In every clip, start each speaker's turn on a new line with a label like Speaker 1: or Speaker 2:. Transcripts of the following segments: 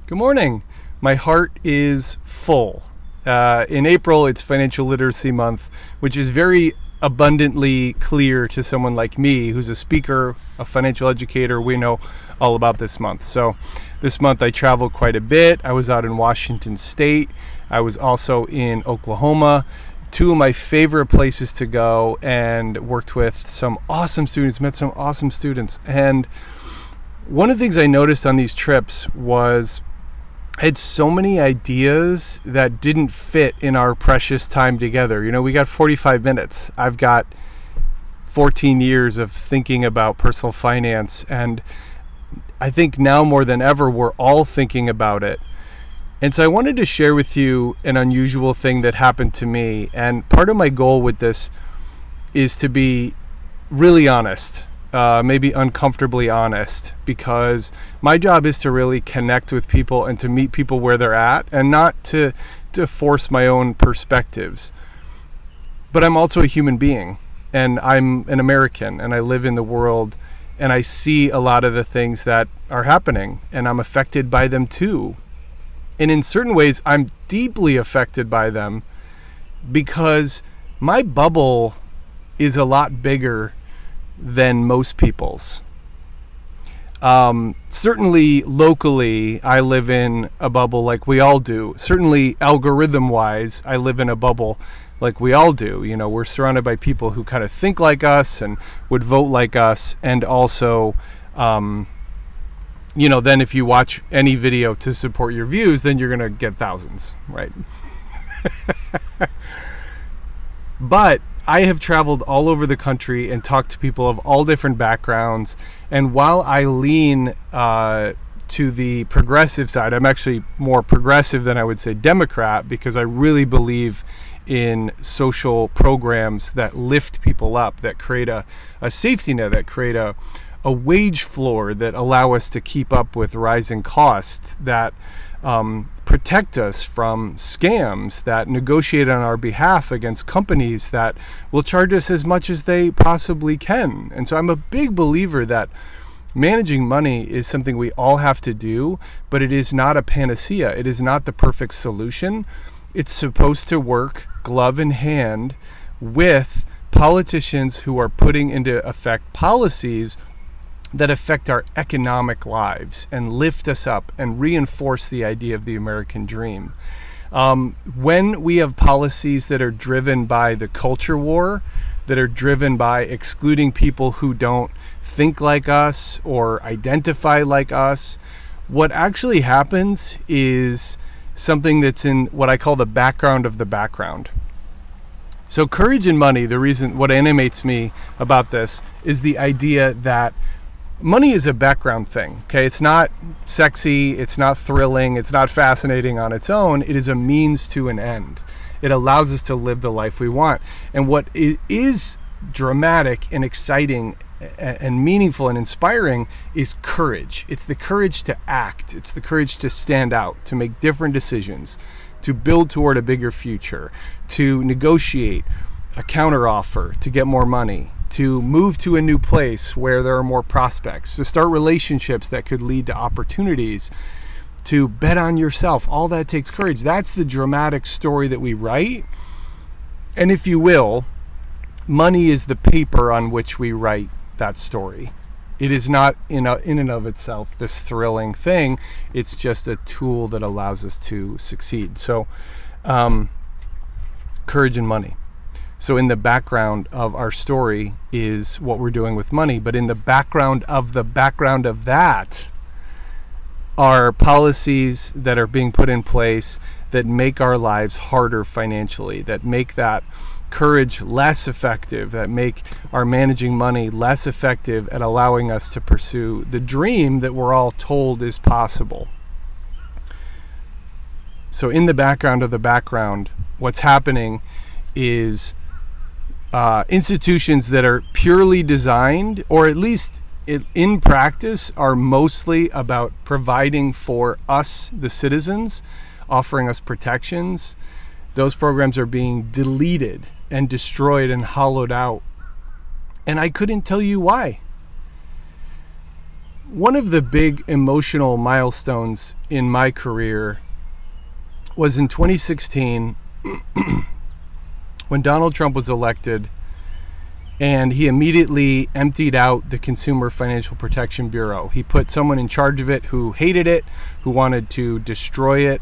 Speaker 1: Good morning. My heart is full. In April, it's Financial Literacy Month, which is very abundantly clear to someone like me who's a speaker, a financial educator. We know all about this month. So this month I traveled quite a bit. I was out in Washington State. I was also in Oklahoma. Two of my favorite places to go, and worked with some awesome students, met some awesome students. And one of the things I noticed on these trips was I had so many ideas that didn't fit in our precious time together. You know, we got 45 minutes. I've got 14 years of thinking about personal finance, and I think now more than ever, we're all thinking about it. And so I wanted to share with you an unusual thing that happened to me. And part of my goal with this is to be really honest. Maybe uncomfortably honest, because my job is to really connect with people and to meet people where they're at, and not to force my own perspectives. But I'm also a human being, and I'm an American, and I live in the world, and I see a lot of the things that are happening, and I'm affected by them too. And in certain ways, I'm deeply affected by them because my bubble is a lot bigger than most people's. Certainly locally, I live in a bubble like we all do. Certainly algorithm-wise, I live in a bubble like we all do. You know, we're surrounded by people who kind of think like us and would vote like us. And also, then if you watch any video to support your views, then you're going to get thousands, right? But I have traveled all over the country and talked to people of all different backgrounds. And while I lean to the progressive side, I'm actually more progressive than I would say Democrat, because I really believe in social programs that lift people up, that create a safety net, that create a wage floor, that allow us to keep up with rising costs, that protect us from scams, that negotiate on our behalf against companies that will charge us as much as they possibly can. And so I'm a big believer that managing money is something we all have to do, but it is not a panacea. It is not the perfect solution. It's supposed to work glove in hand with politicians who are putting into effect policies that affect our economic lives and lift us up and reinforce the idea of the American dream. When we have policies that are driven by the culture war, that are driven by excluding people who don't think like us or identify like us, what actually happens is something that's in what I call the background of the background. So courage and money, what animates me about this is the idea that money is a background thing, okay? It's not sexy, it's not thrilling, it's not fascinating on its own. It is a means to an end. It allows us to live the life we want. And what is dramatic and exciting and meaningful and inspiring is courage. It's the courage to act. It's the courage to stand out, to make different decisions, to build toward a bigger future, to negotiate a counteroffer to get more money, to move to a new place where there are more prospects, to start relationships that could lead to opportunities, to bet on yourself. All that takes courage. That's the dramatic story that we write. And if you will, money is the paper on which we write that story. It is not in and of itself this thrilling thing. It's just a tool that allows us to succeed. So, courage and money. So in the background of our story is what we're doing with money. But in the background of that are policies that are being put in place that make our lives harder financially, that make that courage less effective, that make our managing money less effective at allowing us to pursue the dream that we're all told is possible. So in the background of the background, what's happening is institutions that are purely designed, or at least in practice, are mostly about providing for us, the citizens, offering us protections. Those programs are being deleted and destroyed and hollowed out. And I couldn't tell you why. one of the big emotional milestones in my career was in 2016 when Donald Trump was elected, and he immediately emptied out the Consumer Financial Protection Bureau. He put someone in charge of it who hated it, who wanted to destroy it.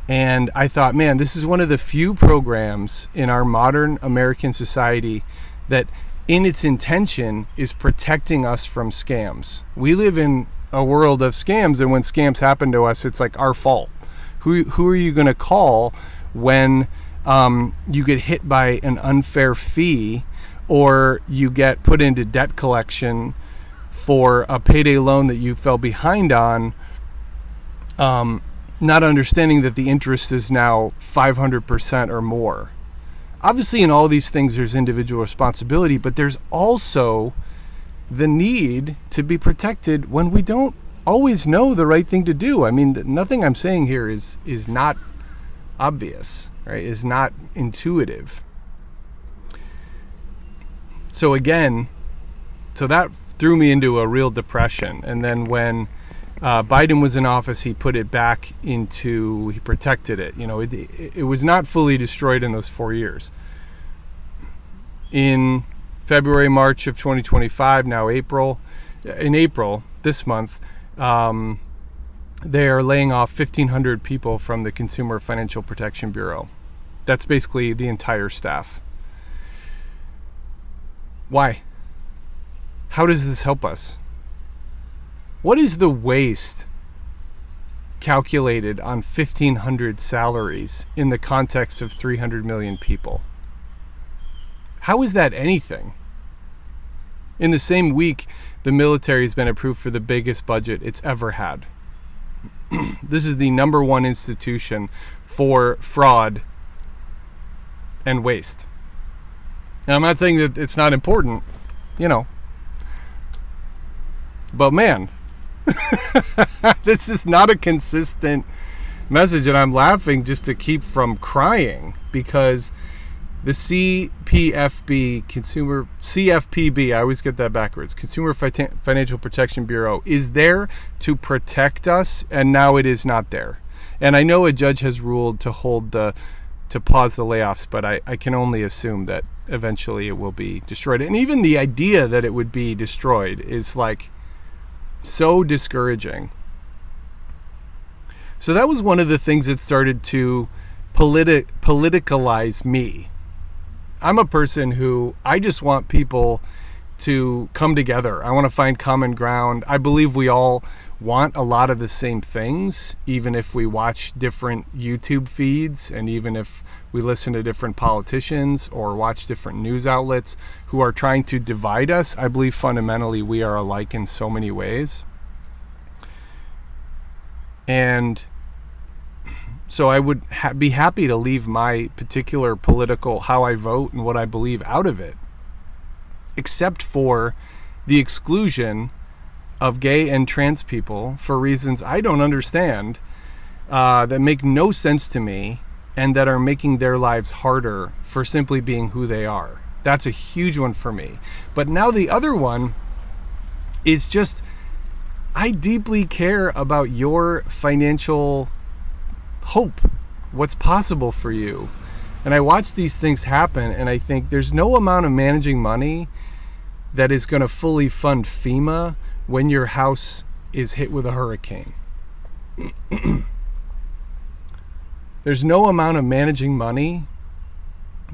Speaker 1: And I thought, man, this is one of the few programs in our modern American society that in its intention is protecting us from scams. We live in a world of scams, and when scams happen to us, it's like our fault. Who are you going to call when you get hit by an unfair fee, or you get put into debt collection for a payday loan that you fell behind on, not understanding that the interest is now 500% or more? Obviously, in all these things, there's individual responsibility, but there's also the need to be protected when we don't always know the right thing to do. I mean, nothing I'm saying here is not obvious, right? Is not intuitive. So again, that threw me into a real depression. And then when Biden was in office, he put it back into, he protected it. You know, it was not fully destroyed in those 4 years. In February, March of 2025, now April, this month, they are laying off 1,500 people from the Consumer Financial Protection Bureau. That's basically the entire staff. Why? How does this help us? What is the waste calculated on 1,500 salaries in the context of 300 million people? How is that anything? In the same week, the military has been approved for the biggest budget it's ever had. This is the number one institution for fraud and waste. And I'm not saying that it's not important, you know. But man, this is not a consistent message, and I'm laughing just to keep from crying, because the CFPB, I always get that backwards, Consumer Financial Protection Bureau, is there to protect us, and now it is not there. And I know a judge has ruled to pause the layoffs, but I can only assume that eventually it will be destroyed. And even the idea that it would be destroyed is like so discouraging. So that was one of the things that started to politicalize me. I'm a person who, I just want people to come together. I want to find common ground. I believe we all want a lot of the same things, even if we watch different YouTube feeds, and even if we listen to different politicians or watch different news outlets who are trying to divide us. I believe fundamentally we are alike in so many ways. And so I would be happy to leave my particular political, how I vote and what I believe, out of it, except for the exclusion of gay and trans people for reasons I don't understand, that make no sense to me, and that are making their lives harder for simply being who they are. That's a huge one for me. But now the other one is just, I deeply care about your financial hope, what's possible for you. And I watch these things happen, and I think there's no amount of managing money that is going to fully fund FEMA when your house is hit with a hurricane. There's no amount of managing money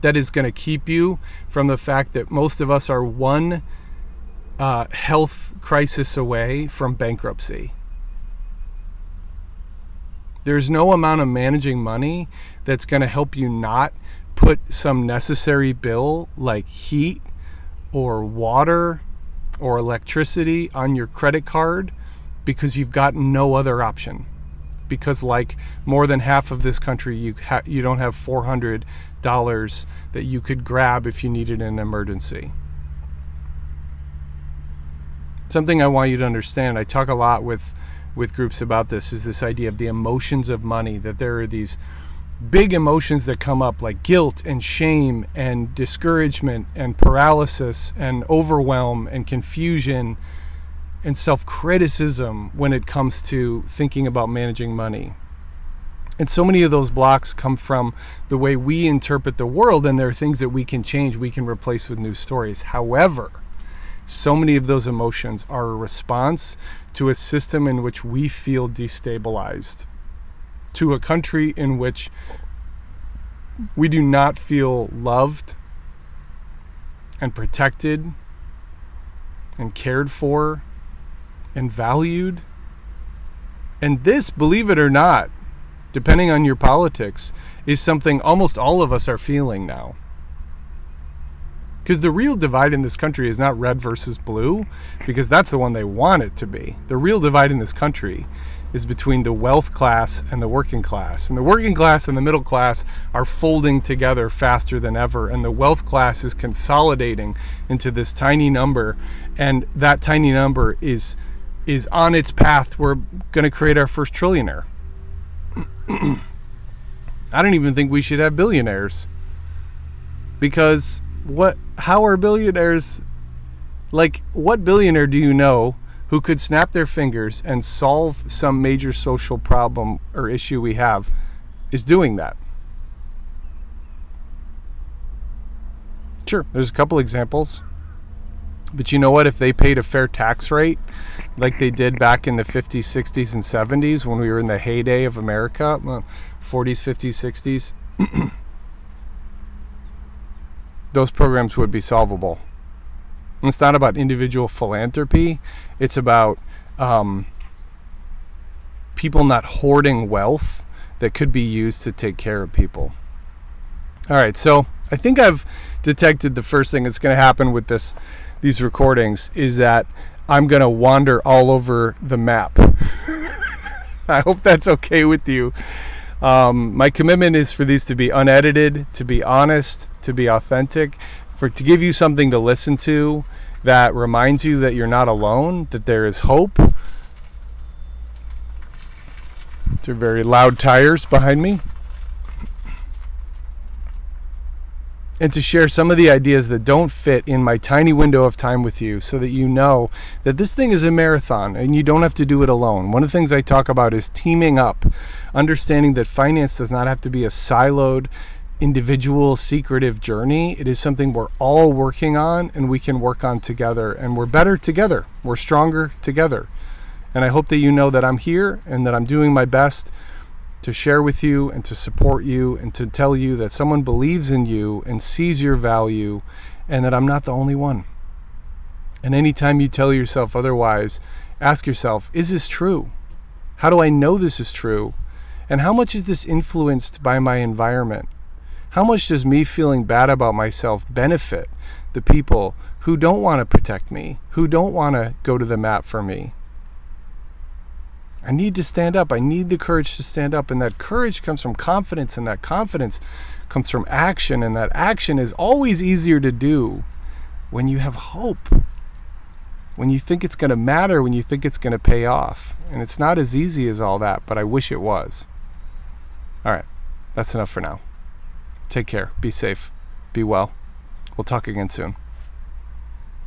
Speaker 1: that is going to keep you from the fact that most of us are one health crisis away from bankruptcy. There's no amount of managing money that's going to help you not put some necessary bill like heat or water or electricity on your credit card because you've got no other option. Because like more than half of this country, you don't have $400 that you could grab if you needed an emergency. Something I want you to understand, I talk a lot with groups about this, is this idea of the emotions of money, that there are these big emotions that come up like guilt and shame and discouragement and paralysis and overwhelm and confusion and self-criticism when it comes to thinking about managing money. And so many of those blocks come from the way we interpret the world, and there are things that we can change, we can replace with new stories. However, so many of those emotions are a response to a system in which we feel destabilized, to a country in which we do not feel loved and protected and cared for and valued. And this, believe it or not, depending on your politics, is something almost all of us are feeling now. Because the real divide in this country is not red versus blue, because that's the one they want it to be. The real divide in this country is between the wealth class and the working class. And the working class and the middle class are folding together faster than ever. And the wealth class is consolidating into this tiny number. And that tiny number is on its path. We're going to create our first trillionaire. I don't even think we should have billionaires. Because how are billionaires, like, what billionaire do you know who could snap their fingers and solve some major social problem or issue we have is doing that? Sure, there's a couple examples. But you know what? If they paid a fair tax rate, like they did back in the 50s, 60s, and 70s when we were in the heyday of America, 40s, 50s, 60s, those programs would be solvable. And it's not about individual philanthropy. It's about people not hoarding wealth that could be used to take care of people. All right, so I think I've detected the first thing that's going to happen with these recordings is that I'm going to wander all over the map. I hope that's okay with you. My commitment is for these to be unedited, to be honest, to be authentic, to give you something to listen to that reminds you that you're not alone, that there is hope. They're very loud tires behind me. And to share some of the ideas that don't fit in my tiny window of time with you so that you know that this thing is a marathon and you don't have to do it alone. One of the things I talk about is teaming up, understanding that finance does not have to be a siloed, individual, secretive journey. It is something we're all working on and we can work on together, and we're better together. We're stronger together. And I hope that you know that I'm here and that I'm doing my best to share with you and to support you and to tell you that someone believes in you and sees your value and that I'm not the only one. And anytime you tell yourself otherwise, ask yourself, is this true? How do I know this is true? And how much is this influenced by my environment? How much does me feeling bad about myself benefit the people who don't want to protect me, who don't want to go to the mat for me? I need to stand up. I need the courage to stand up. And that courage comes from confidence, and that confidence comes from action. And that action is always easier to do when you have hope, when you think it's going to matter, when you think it's going to pay off. And it's not as easy as all that, but I wish it was. All right, that's enough for now. Take care. Be safe. Be well. We'll talk again soon.